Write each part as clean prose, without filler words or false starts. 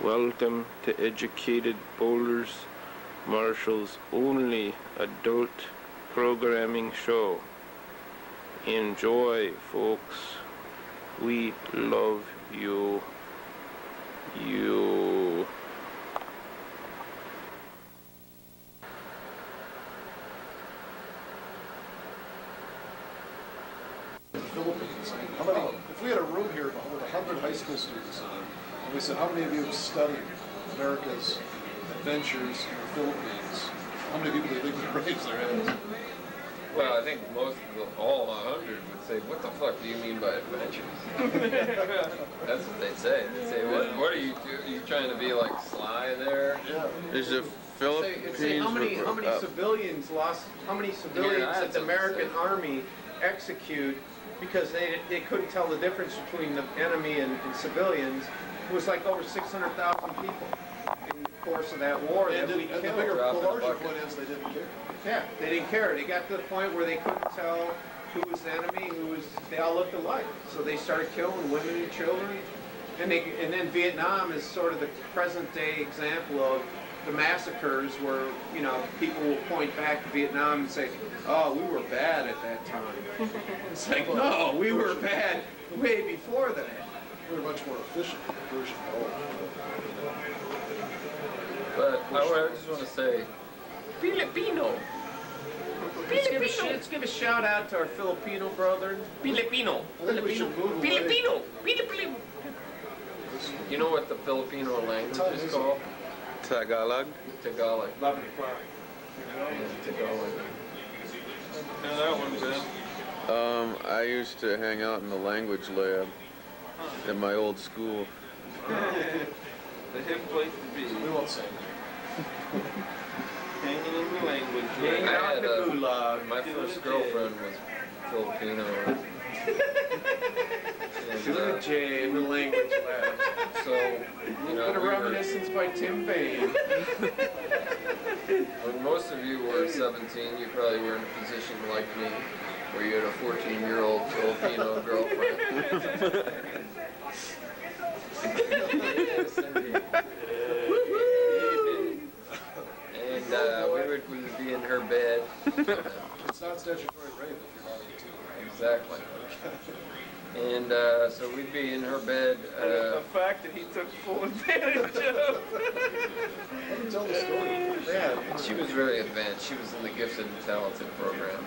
Welcome to Educated Boulders Marshall's only adult programming show. Enjoy, folks. We love you. Philippines. How many? If we had a room here with 100 high school students, and we said, "How many of you have studied America's adventures in the Philippines?" How many people do you think would raise their hands? Well, I think all 100 would say, "What the fuck do you mean by adventures?" That's what they'd say. They'd say, "What are you do? Are you trying to be like Sly there?" Yeah. Is the Philippines? Say how many civilians lost? How many civilians did the American Army execute because they couldn't tell the difference between the enemy and civilians? It was like over 600,000 people in the course of that war that we killed. The larger point is they didn't care. Yeah, they didn't care. They got to the point where they couldn't tell who was the enemy, they all looked alike. So they started killing women and children. And then Vietnam is sort of the present day example of the massacres where, you know, people will point back to Vietnam and say, "Oh, we were bad at that time." It's like, no, we were bad way before that. We were much more efficient version of all. But I just want to say, Filipino. Let's give a shout out to our Filipino brothers. Filipino. I think we should move away. Filipino. Filipino. You know what the Filipino language is called? Tagalog. Tagalog. 11 o'clock. Tagalog. Now that one's in. I used to hang out in the language lab at my old school. The hip place to be. We won't say Hanging in the language. Hanging out in the gulag. My first girlfriend was Filipino. Jay in the language lab. So, you know, Bit of reminiscence by Tim Bain. When most of you were 17, you probably were in a position like me, where you had a 14-year-old Filipino girlfriend. And we would be in her bed. It's not statutory rape if you're not 18. Exactly. And so we'd be in her bed. A fact that he took full advantage of. Tell the story. Yeah. She was very advanced. She was in the gifted and talented program.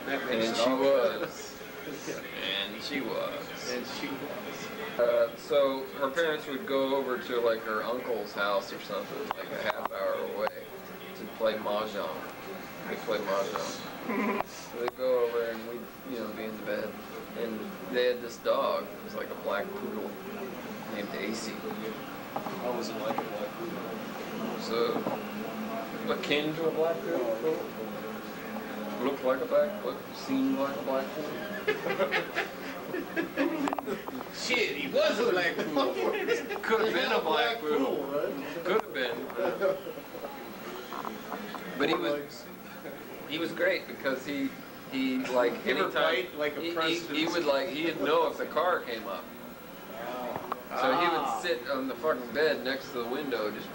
That makes And it she all was. And she was. And she was. So her parents would go over to like her uncle's house or something, like a half hour away, to play mahjong. They play mahjong. So they'd go over and we'd, you know, be in the bed. And they had this dog. It was like a black poodle named AC. How was it like a black poodle? So akin to a black poodle. Looked like a black, seemed like a black poodle. Shit, he was a black poodle. Could have been a black poodle. Right? Could have been. But he was great because he like Ever anytime bite like a president? he would like he'd know if the car came up. So he would sit on the fucking bed next to the window, just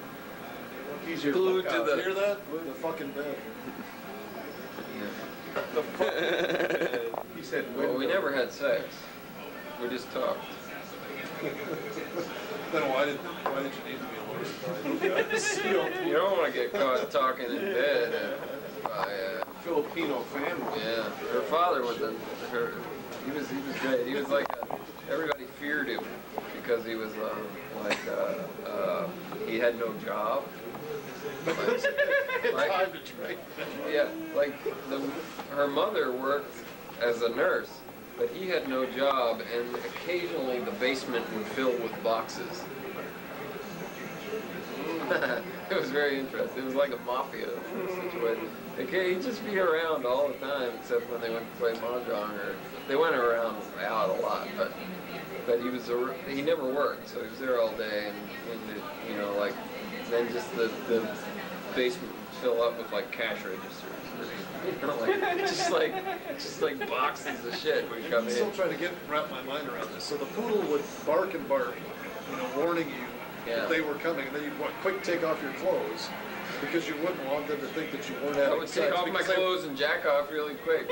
He's your glued to the. Hear that? The fucking bed. Yeah. the fuck. He said, Well, we never had sex. We just talked. Then why did you need to be alerted? You don't want to get caught talking in bed by. Filipino family. Yeah, her father was he was great. He was like everybody feared him because he was he had no job. Time to train. Yeah, like her mother worked as a nurse, but he had no job, and occasionally the basement would fill with boxes. It was very interesting. It was like a mafia situation. He'd just be around all the time, except when they went to play mahjong, or they went around out a lot. But he never worked, so he was there all day, and you know, like then just the basement would fill up with like cash registers. You know, like just like boxes of shit would come I'm in. still trying to wrap my mind around this. So the poodle would bark and bark, you know, warning you Yeah. that they were coming, and then you'd quick take off your clothes because you wouldn't want them to think that you weren't I having would sex. take off my because clothes and jack off really quick.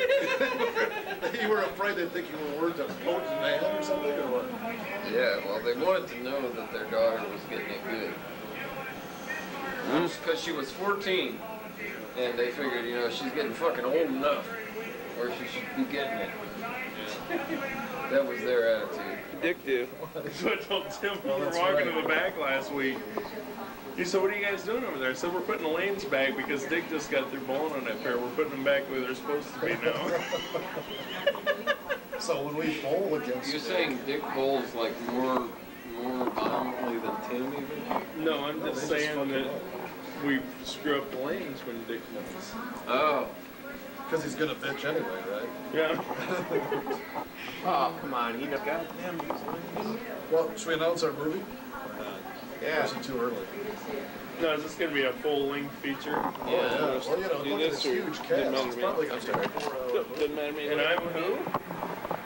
You were afraid they'd think you were a potent man or something, or what? Yeah, well, they wanted to know that their daughter was getting it good. Because she was 14, and they figured, you know, she's getting fucking old enough, or she should be getting it. That was their attitude. Addictive. That's what I told Tim when we were that's walking right. to the back last week. He said, "What are you guys doing over there?" I said, "We're putting the lanes back because Dick just got through bowling on that pair. We're putting them back where they're supposed to be now." So when we bowl against You're saying Dick bowls like more violently than Tim even? No, I'm just they just saying fucking that up. we screw up the lanes when Dick bowls. Oh. Because he's gonna bitch anyway, right? Yeah. Oh, come on, he knows. Goddamn these lanes. Well, should we announce our movie? Yeah. Or is it too early? No, is this going to be a full-length feature? Yeah. Well, you know, Do look at this this or- huge cast. doesn't matter It's to me. probably gonna be a 4-hour Doesn't matter to me. And I'm who?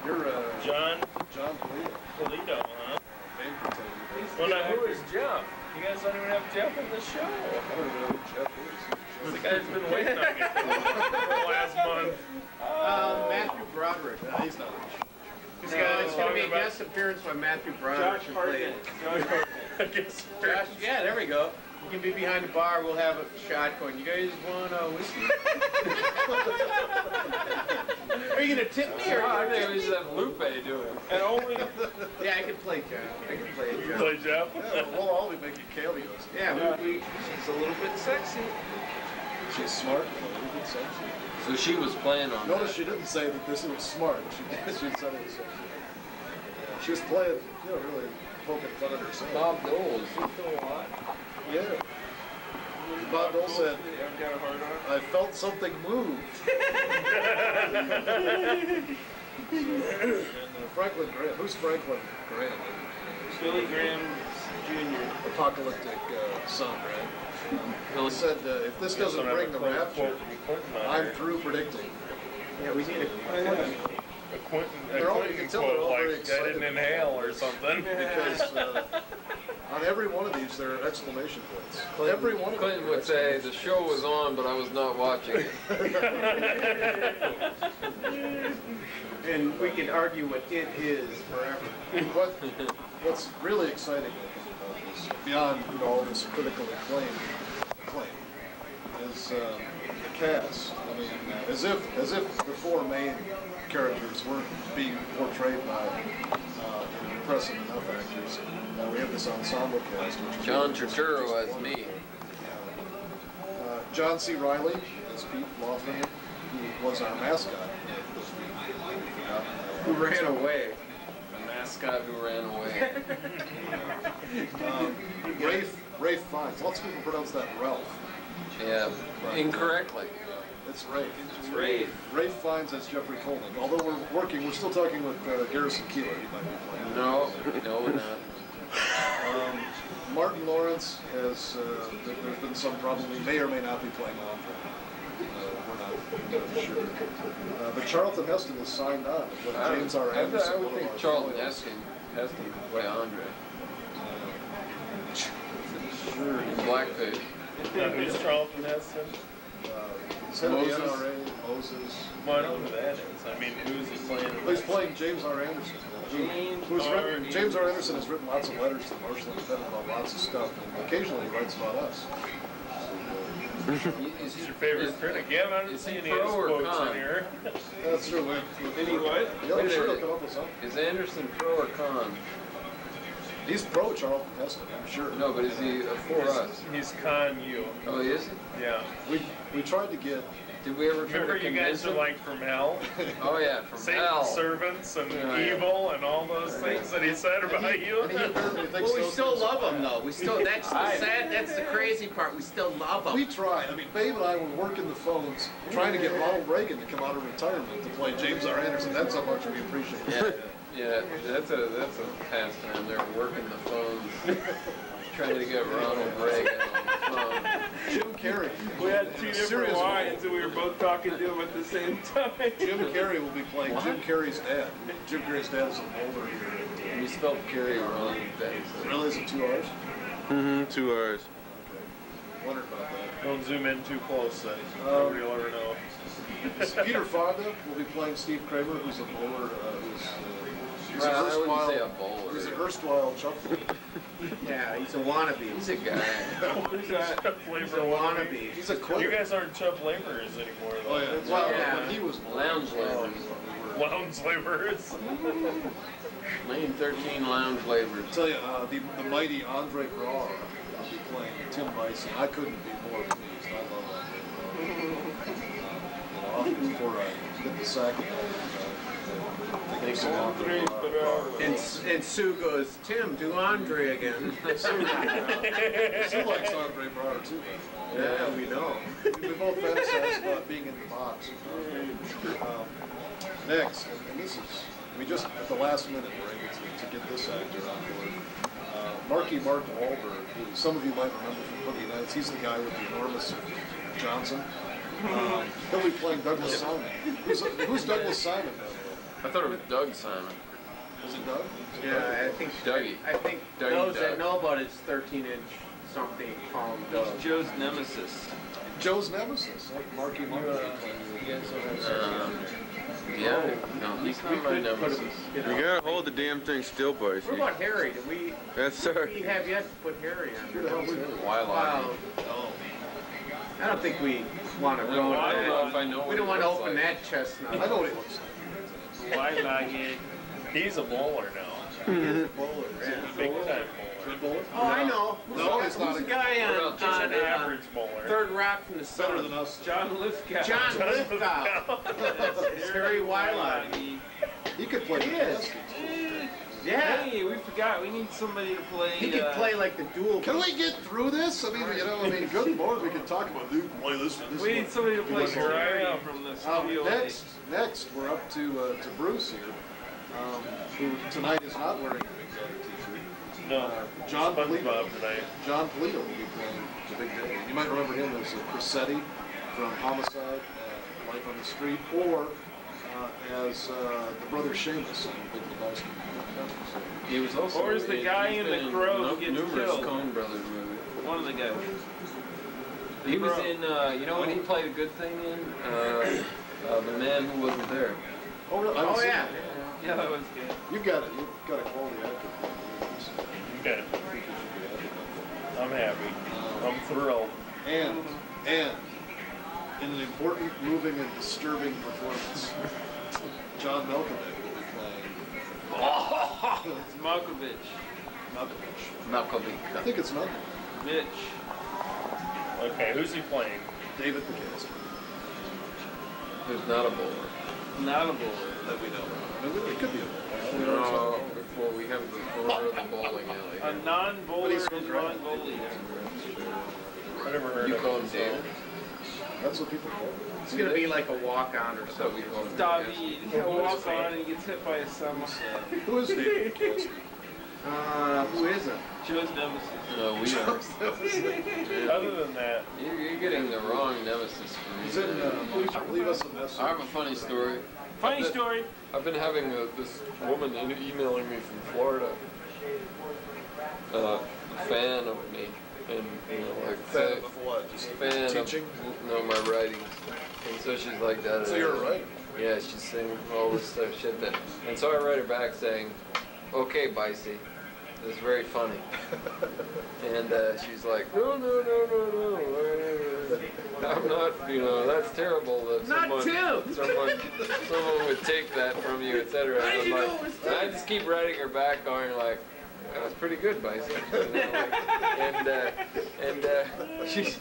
You're John John Polito. Polito, huh? Name can tell you. Well, now, who is Jeff? You guys don't even have Jeff in the show. I don't know who Jeff is. The guy's been waiting on me for the last month. Matthew Broderick. No, he's not. These No, guys it's going to be a talking about guest appearance by Matthew Broderick. Josh who played Hartnett. it. Josh Hartnett. I guess. Josh, yeah, there we go. You can be behind the bar. We'll have a shot going. You guys want a whiskey? Are you gonna tip me or? I Are you think gonna we tip should have Lupe do it. And only me? Yeah, I can play John. I can play John. play Jeff. Yeah, we'll all be making cameos. Yeah, she's a little bit sexy. She's smart, you know, really good sexy. So she was playing on Notice that. she didn't say that this was smart. She said it was sexy. She was playing, you know, really poking fun at herself. Bob Dole, is he still alive? Yeah. Bob Dole said, You haven't got a hard on? I felt something move. And Franklin Graham. Who's Franklin Graham? Billy Graham Jr. Apocalyptic son, right? He said, if this doesn't bring the rapture, I'm through predicting. Yeah, we need a. They're all- you can tell they're all very I didn't excited. inhale or something. Because on every one of these, there are exclamation points. Every one of them. Clinton would say, the show was on, but I was not watching it. And we can argue what it is forever. What's really exciting about this, beyond all this critical acclaim, is the cast. I mean, as if the four main characters weren't being portrayed by impressive enough actors. We have this ensemble cast. Which is John really Turturro just as me. John C. Riley as Pete Lawfinger, who was our mascot. Who ran away? A mascot who ran away. Rafe Fiennes. Lots of people pronounce that Ralph. Yeah, incorrectly. It's Rafe. It's Rafe. Rafe Fiennes as Jeffrey Coleman. Although we're still talking with Garrison Keillor. He might be playing. No, we're not. Martin Lawrence has, there's been some problem. He may or may not be playing Andre. We're not sure. But Charlton Heston is signed on. But James R. Anderson. I would one of think our Charlton foils. Heston would play Andre. Sure. In blackface. Who's Charlton Heston? He's head of the Moses. NRA, Moses. Well, I know who that is. I mean, who's he playing? He's playing James R. Anderson. James R. Anderson has written lots of letters to the Marshall Independent about lots of stuff, and occasionally he writes about us. Is Who's your favorite critic? Yeah, I don't is see he any pro of his or quotes con? in here. That's true. Any what? Yeah, I'm sure he'll come up with something. Is Anderson pro or con? He's pro Charlton Heston, I'm sure. No, but is he for us? He's con you. Oh, is he? Yeah. We tried to get. Did we ever try Remember to you guys convince are him? like from hell? Oh yeah, from Satan's hell. servants and Yeah, yeah. evil and all those things that he said about you. He apparently thinks Well, we those still things are love him bad. though. We still. That's the sad. That's the crazy part. We still love him. We tried. I mean, Babe and I were working the phones trying to get Ronald Reagan to come out of retirement to play James R. Anderson. That's how much we appreciate it. Yeah, that's a pastime. They're working the phones, trying to get Ronald Reagan on the phone. Jim Carrey. We had in two a different serious lines and we were both talking to him at the same time. Jim Carrey will be playing Jim Carrey's dad. Jim Carrey's dad is an older hero. You spelled Carey wrong. Really, is it 2 R's? Mm-hmm. 2 hours. Okay. Wondered about that. Don't zoom in too close, then nobody will ever know. Peter Fonda will be playing Steve Kramer, who's a bowler. He's an Well, I wouldn't say a erstwhile. bowler. He's an erstwhile chuckler. Yeah, he's a wannabe. He's a guy. Who's that? He's a wannabe. He's a You quitter. guys aren't Chubb laborers anymore, though. Oh yeah. Well, When he was Lounge laborers. Lounge laborers. Lane 13 lounge laborers. I tell you, the mighty Andre Braugher will be playing Tim Bison. I couldn't be more pleased. I love that. Before I get the sack. And Sue goes, Tim, do Andre again. Sue likes Andre Braugher too. Yeah, we know. We both fantasize about being in the box. Next, and this is, we just at the last minute were able to get this actor on board. Marky Mark Wahlberg, who some of you might remember from Boogie Nights. He's the guy with the enormous Johnson. He'll be playing Douglas Simon. Who's Douglas Simon, by the way? I thought it was Doug Simon. Is it Doug? Yeah, I think Dougie. I think Dougie those Doug. that know about his 13-inch something call him Doug. Joe's nemesis. Joe's nemesis, like Marky Mark. Yeah, no, he's not my nemesis. You gotta hold the damn thing still, What Bicey. about Harry? Did we Sorry. have yet to put Harry on? Who the hell's Harry? Why Wow. I don't think we want to go into I don't know if I that. know We what don't he want to looks open like. that chestnut. I know what he looks like. Why not get? He's a bowler now. Bowler, yeah. Big time bowler. Good bowler? Oh, I know. No, he's not Who's a the guy on, He's an on average bowler. Third Rock from the Better Sun? than us. John Lithgow. John Lithgow. It's Harry Wyler. He could play He the is. basket. Yeah. Hey, we forgot. We need somebody to play. He could play like the dual. Can we get through this? I mean, good Lord, we can talk about who can play this. We need somebody to play Like Chicanery from the studio. Next, we're up to Bruce here, who tonight is not wearing a Big Daddy t-shirt. No, John Polito. SpongeBob tonight. John Polito will be playing the Big Daddy. You might remember him as Crissetti from Homicide, Life on the Street, or as the brother Seamus on Big Lebowski. He was also Or is the guy he's in The been Crow nu- who gets numerous killed? Coen Brothers movies. One of the guys. He was in, you know what he played a good thing in? The Man Who Wasn't There. Oh, really? I haven't Oh seen yeah. it. Yeah, that was good. You've got it. You've got a quality actor. Okay, I'm happy. I'm thrilled. And in an important, moving, and disturbing performance, John Malkovich will be playing It's Malkovich. Malkovich. Malkovich. I think it's Malkovich. Mitch. Okay, who's he playing? David McCaskill. Who's not a bowler. Not a bowler. That we know. I mean, it could be a bowler. No, before we have the corner of the bowling alley. A non-bowler But is he's from Greenwich. non-goalie. I never heard You of call him. him David? That's what people call it. It's gonna be like a walk-on or So we something. call him David. David. He'll walk on and he gets hit by a semi. Who is David McCaskill? Who is it? Joe's nemesis. No, we are. Other than that, You're getting the wrong nemesis He's for me. in, leave us a message. I have a funny story. Funny story. I've been having this woman emailing me from Florida, a fan of me, and like Fan of what? Just fan teaching? of my writings, and so she's like that. So you're right. Yeah, she's saying all this stuff, shit that, and so I write her back saying, "Okay, Bicey, it's very funny," and she's like, "No, no, no, no, no, I'm not. You know, that's terrible. That Not someone would take that from you, etc." How did you know it was And I just keep writing her back, going like, "That was pretty good, Bicey." You know, like, and she's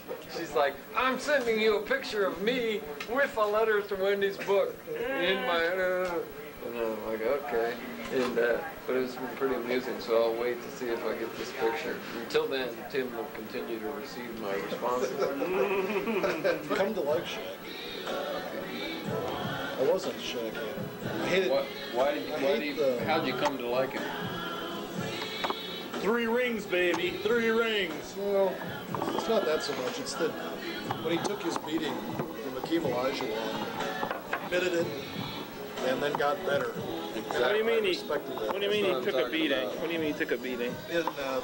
like, "I'm sending you a picture of me with a letter to Wendy's book in my." And I'm like, okay. And but it's been pretty amusing, so I'll wait to see if I get this picture. Until then, Tim will continue to receive my responses. Come to like Shaq. I wasn't Shaq. I hated. How'd you come to like him? 3 rings, baby, 3 rings. Well, it's not that so much. It's that when he took his beating from Akeem Olajuwon, admitted it, and then got better. What do you mean he? Respected that. What do you mean he took a beating? What do you mean he took a beating? In the